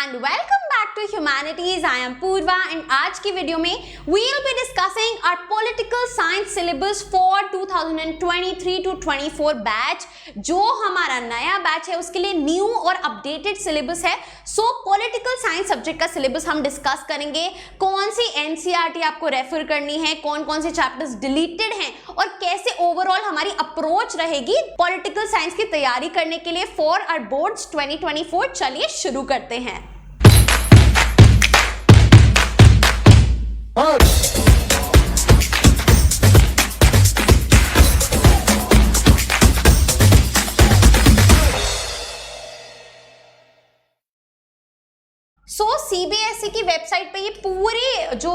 and welcome back to Humanities. I am Purva and आज की video में we will be discussing our political science syllabus for 2023 to 24 batch. जो हमारा नया batch है उसके लिए न्यू और अपडेटेड सिलेबस है। सो पॉलिटिकल साइंस सब्जेक्ट का सिलेबस हम डिस्कस करेंगे, कौन सी एनसीईआरटी आपको रेफर करनी है, कौन कौन से चैप्टर्स डिलीटेड हैं और कैसे ओवरऑल हमारी अप्रोच रहेगी पॉलिटिकल साइंस की तैयारी करने के लिए फॉर आवर बोर्ड्स 2024। चलिए शुरू करते हैं। सीबीएसई की वेबसाइट पे ये पूरी जो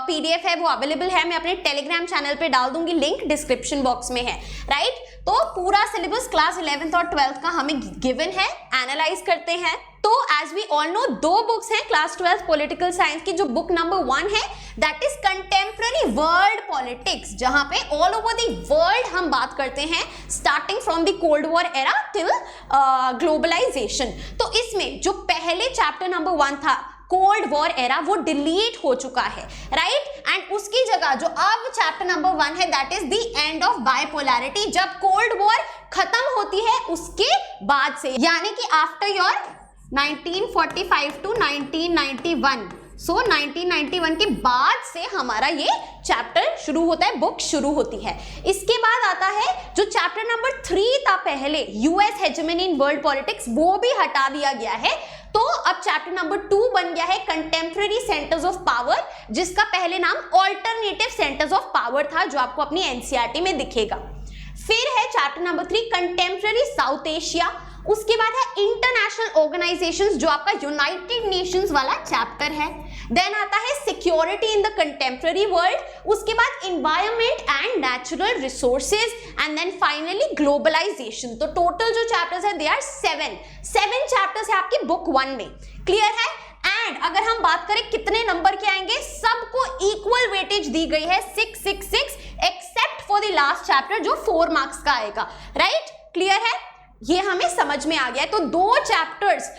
पीडीएफ है वो अवेलेबल है। मैं अपने टेलीग्राम चैनल पे डाल दूंगी, लिंक डिस्क्रिप्शन बॉक्स में है, राइट। तो पूरा सिलेबस क्लास 11th और 12th का हमें गिवन है, एनालाइज करते हैं। तो एज वी ऑल नो दो बुक्स हैं क्लास 12th पॉलिटिकल साइंस की। जो बुक नंबर 1 है that is contemporary world politics, जहां पे ऑल ओवर द वर्ल्ड हम बात करते हैं starting from the cold war era till globalisation. तो इसमें जो पहले चैप्टर नंबर 1 था कोल्ड वॉर एरा वो डिलीट हो चुका है, राइट। एंड उसकी जगह जो अब चैप्टर नंबर 1 है that is the end of bipolarity, जब कोल्ड वॉर खत्म होती है उसके बाद से, यानी कि आफ्टर योर 1945 टू 1991। सो 1991 के बाद से हमारा ये चैप्टर शुरू होता है, बुक शुरू होती है। इसके बाद आता है जो चैप्टर नंबर 3 था पहले, US hegemony in world politics, वो भी हटा दिया गया है। तो अब चैप्टर नंबर 2 बन गया है कंटेम्पररी सेंटर्स ऑफ पावर, जिसका पहले नाम ऑल्टरनेटिव सेंटर्स ऑफ पावर था, जो आपको अपनी एनसीईआरटी में दिखेगा। फिर है chapter number 3 contemporary South Asia. उसके बाद है इंटरनेशनल ऑर्गेनाइजेशंस, जो आपका यूनाइटेड नेशंस वाला चैप्टर है। देन आता है security in the contemporary world. उसके बाद environment and natural resources and then finally globalisation. तो टोटल जो चैप्टर्स है दे आर 7 चैप्टर्स है आपकी बुक 1 में, क्लियर है। एंड अगर हम बात करें कितने नंबर के आएंगे, सबको इक्वल वेटेज दी गई है 666 except for the last chapter जो 4 मार्क्स का आएगा, राइट, क्लियर है। ये हमें समझ में आ गया है। तो दो chapters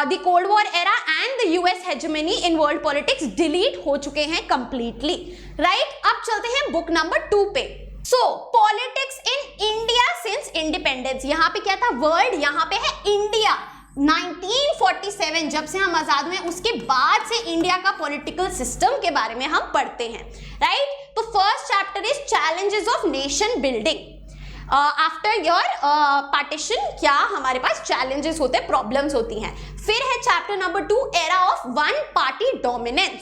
the cold war era and the US hegemony in world politics delete हो चुके हैं कंप्लीटली, राइट। अब चलते हैं बुक नंबर 2 पे। सो politics in India since independence, यहाँ पे क्या था वर्ल्ड, यहाँ पे है इंडिया। 1947 जब से हम आजाद हुए उसके बाद से इंडिया का पॉलिटिकल सिस्टम के बारे में हम पढ़ते हैं, राइट। तो first chapter is challenges of nation building. After your partition क्या हमारे पास चैलेंजेस होते हैं, प्रॉब्लम्स होती हैं। फिर है chapter number 2 era of one party dominance.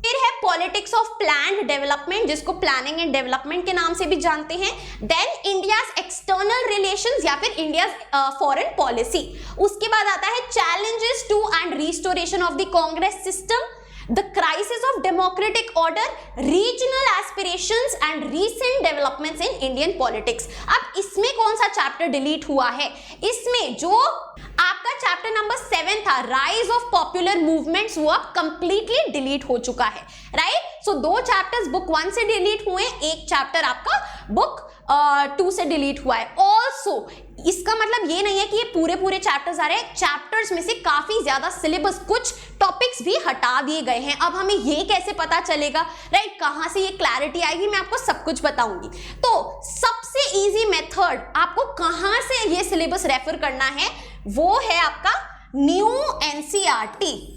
फिर है पॉलिटिक्स ऑफ प्लान्ड डेवलपमेंट, जिसको प्लानिंग एंड डेवलपमेंट के नाम से भी जानते हैं। देन इंडियाज एक्सटर्नल रिलेशंस या फिर इंडियाज फॉरेन पॉलिसी। उसके बाद आता है challenges to and restoration of the Congress system, the crisis of democratic order, regional aspirations and recent developments in Indian politics। अब इसमें कौन सा चैप्टर डिलीट हुआ है, इसमें जो आपका चैप्टर नंबर 7 था राइज ऑफ पॉपुलर मूवमेंट्स, वो अब कंप्लीटली डिलीट हो चुका है, राइट। सो 2 चैप्टर्स बुक 1 से डिलीट हुए, एक चैप्टर आपका बुक 2 से डिलीट हुआ है। ऑल्सो इसका मतलब ये नहीं है कि ये पूरे चैप्टर्स आ रहे हैं, चैप्टर्स में से काफी ज्यादा सिलेबस, कुछ टॉपिक्स भी हटा दिए गए हैं। अब हमें ये कैसे पता चलेगा, राइट, कहां से ये क्लैरिटी आएगी, मैं आपको सब कुछ बताऊंगी। तो सबसे इजी मेथड आपको कहां से ये सिलेबस रेफर करना है वो है आपका न्यू एनसीईआरटी।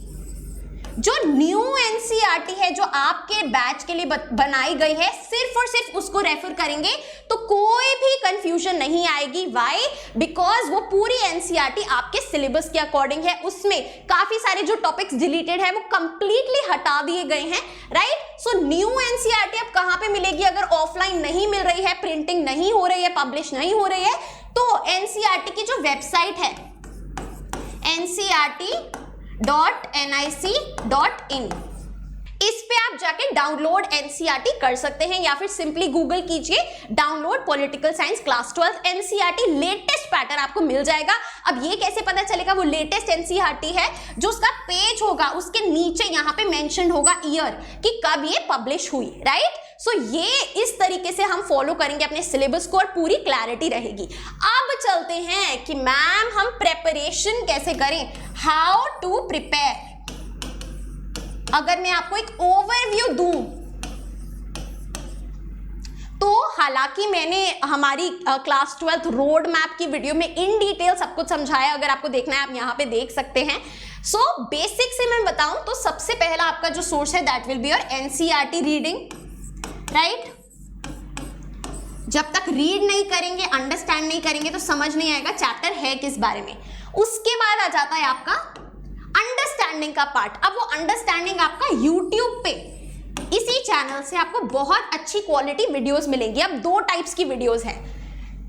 जो न्यू एनसीईआरटी है जो आपके बैच के लिए बनाई गई है, सिर्फ और सिर्फ उसको रेफर करेंगे तो कोई भी कंफ्यूजन नहीं आएगी। व्हाई? बिकॉज वो पूरी एनसीईआरटी आपके सिलेबस के अकॉर्डिंग है। उसमें काफी सारे जो टॉपिक्स डिलीटेड है वो कंप्लीटली हटा दिए गए हैं, राइट। सो न्यू एनसीईआरटी अब कहां पे मिलेगी, अगर ऑफलाइन नहीं मिल रही है, प्रिंटिंग नहीं हो रही है, पब्लिश नहीं हो रही है, तो एनसीईआरटी की जो वेबसाइट है ncrt.nic.in, इस पे आप जाके डाउनलोड एनसीईआरटी कर सकते हैं या फिर सिंपली गूगल कीजिए download political science class 12 NCERT latest pattern, आपको मिल जाएगा। अब ये कैसे पता चलेगा वो लेटेस्ट एनसीईआरटी है? जो उसका पेज होगा उसके नीचे यहाँ पे मेंशन होगा ईयर कि कब ये पब्लिश हुई, राइट? सो ये इस तरीके से हम फॉलो करेंगे अपने सिलेबस को और पूरी क्लैरिटी रहेगी। अब चलते हैं कि मैम हम प्रिपरेशन कैसे करें, हाउ टू प्रिपेयर। अगर मैं आपको एक ओवरव्यू दूं तो हालांकि मैंने हमारी क्लास 12 रोड मैप की वीडियो में इन डिटेल सब कुछ समझाया, अगर आपको देखना है आप यहाँ पे देख सकते हैं। सो बेसिक से मैं बताऊं तो सबसे पहला आपका जो सोर्स है that will be your NCERT reading, right? जब तक रीड नहीं करेंगे, अंडरस्टैंड नहीं करेंगे तो समझ नहीं आएगा चैप्टर है किस बारे में। उसके बाद आ जाता है आपका अंडरस्टैंडिंग का पार्ट। अब वो अंडरस्टैंडिंग आपका यूट्यूब पे इसी चैनल से आपको बहुत अच्छी क्वालिटी वीडियोस मिलेंगी। अब दो टाइप्स की वीडियोस हैं।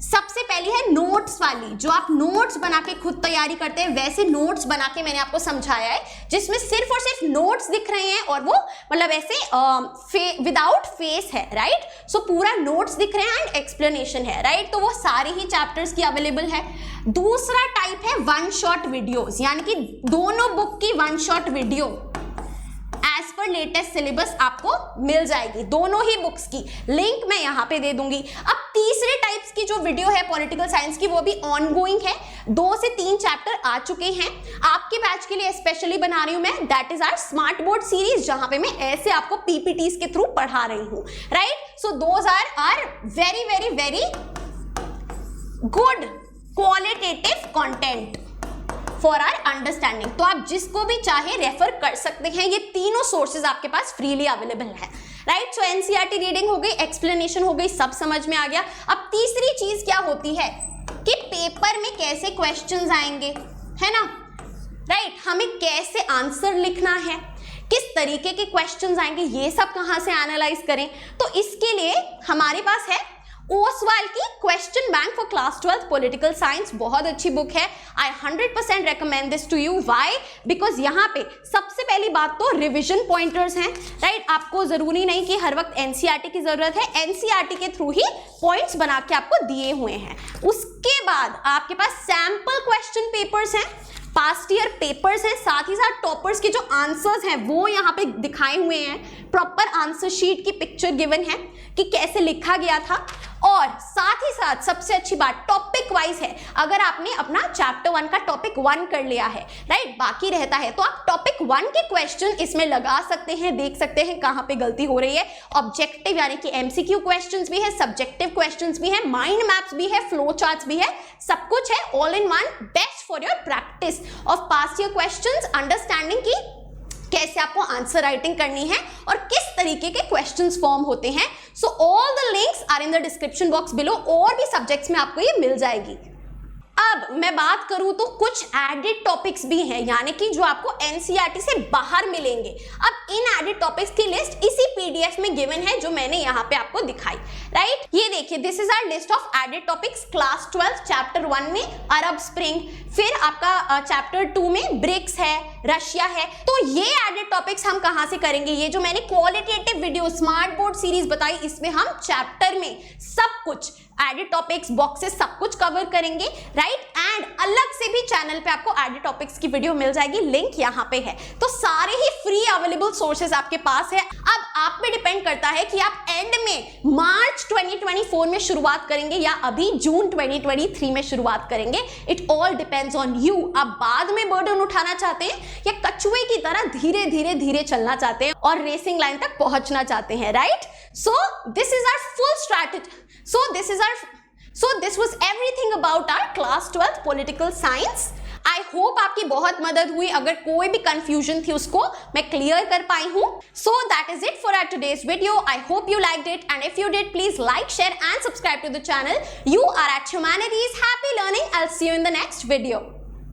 सबसे पहली है नोट्स वाली, जो आप नोट्स बना के खुद तैयारी करते हैं वैसे नोट्स बना के मैंने आपको समझाया है, जिसमें सिर्फ और सिर्फ नोट्स दिख रहे हैं और वो मतलब ऐसे विदाउट फेस है, राइट? सो पूरा नोट्स दिख रहे हैं एंड एक्सप्लेनेशन है, राइट? तो वो सारे ही चैप्टर्स की अवेलेबल है। दूसरा टाइप है वन शॉट वीडियोस, यानी कि दोनों बुक की one shot video as per latest syllabus आपको मिल जाएगी, दोनों ही बुक्स की लिंक मैं यहाँ पे दे दूंगी। अब तीसरे टाइप्स की जो वीडियो है पॉलिटिकल साइंस की वो भी ऑनगोइंग है, 2 से 3 चैप्टर आ चुके हैं। आपके बैच के लिए स्पेशली बना रही हूं मैं, that is our smart board series, जहां पे मैं ऐसे आपको पीपीटीज के थ्रू पढ़ा रही हूं, right? So those are very very very good qualitative content for our understanding. तो आप जिसको भी चाहे रेफर कर सकते हैं, ये तीनों सोर्सेज आपके पास फ्रीली अवेलेबल है, राइट? सो एनसीईआरटी रीडिंग हो गई, एक्सप्लेनेशन हो गई, सब समझ में आ गया। अब तीसरी चीज क्या होती है कि पेपर में कैसे क्वेश्चंस आएंगे, है ना, राइट? हमें कैसे आंसर लिखना है, किस तरीके के क्वेश्चंस आएंगे, ये सब कहां से एनालाइज करें। तो इसके लिए हमारे पास है ओसवाल की question bank for class 12 political science, बहुत अच्छी बुक है। I 100% recommend this to you. Why? Because यहाँ पे सबसे पहली बात तो रिवीजन पॉइंटर्स हैं, राइट? आपको जरूरी नहीं कि हर वक्त एनसीईआरटी की जरूरत है, एनसीईआरटी के थ्रू ही पॉइंट्स बना के आपको दिए हुए हैं। उसके बाद आपके पास सैंपल क्वेश्चन पेपर्स हैं, पास्ट ईयर पेपर्स हैं, साथ ही साथ टॉपर्स के जो आंसर्स हैं वो यहाँ पे दिखाए हुए हैं, प्रॉपर आंसर शीट की पिक्चर गिवन है कि कैसे लिखा गया था। और साथ ही साथ सबसे अच्छी बात टॉपिक वाइज है, अगर आपने अपना चैप्टर 1 का टॉपिक 1 कर लिया है, राइट, बाकी रहता है, तो आप टॉपिक 1 के क्वेश्चन इसमें लगा सकते हैं, देख सकते हैं कहां पे गलती हो रही है। ऑब्जेक्टिव यानी कि एमसीक्यू क्वेश्चंस भी है, सब्जेक्टिव क्वेश्चंस भी है, माइंड मैप्स भी है, फ्लो चार्ट्स भी है, सब कुछ है all in one, best for your practice of past year questions, understanding की कैसे आपको आंसर राइटिंग करनी है और किस तरीके के क्वेश्चंस फॉर्म होते हैं। So all the links are in the description box below, और भी सब्जेक्ट्स में आपको ये मिल जाएगी। अब मैं बात करूं तो कुछ एडेड टॉपिक्स भी हैं, यानी कि जो आपको एनसीईआरटी से बाहर मिलेंगे। अब इन एडेड टॉपिक्स की लिस्ट इसी पीडीएफ में गिवन है जो मैंने यहाँ पे आपको दिखाई, राइट? ये देखिए, this is our list of added topics. Class 12 chapter 1 में अरब स्प्रिंग, फिर आपका चैप्टर 2 में ब्रिक्स है, रशिया है। तो ये एडेड टॉपिक्स हम कहां से करेंगे? ये जो मैंने qualitative video smart board series बताई, इसमें हम चैप्टर में सब कुछ एडेड टॉपिक्स, बॉक्सेस, सब कुछ कवर करेंगे, राइट? एंड अलग से भी चैनल पे आपको एडेड टॉपिक्स की वीडियो मिल जाएगी, लिंक यहाँ पे है। तो सारे ही फ्री अवेलेबल सोर्सेज आपके पास है। अब आप पे डिपेंड करता है कि आप एंड में मार्च 2024 में शुरुआत करेंगे या अभी जून 2023 में शुरुआत करेंगे। It all depends on you. आप बाद में बर्डन उठाना चाहते हैं या कछुए की तरह धीरे धीरे धीरे चलना चाहते हैं और रेसिंग लाइन तक पहुंचना चाहते हैं, right? So this is our full strategy. So this was everything about our class 12 political science. I hope आपकी बहुत मदद हुई। अगर कोई भी confusion थी उसको मैं clear कर पाई हूँ। So that is it for our today's video. I hope you liked it, and if you did, please like, share and subscribe to the channel. You are at Humanities. Happy learning. I'll see you in the next video.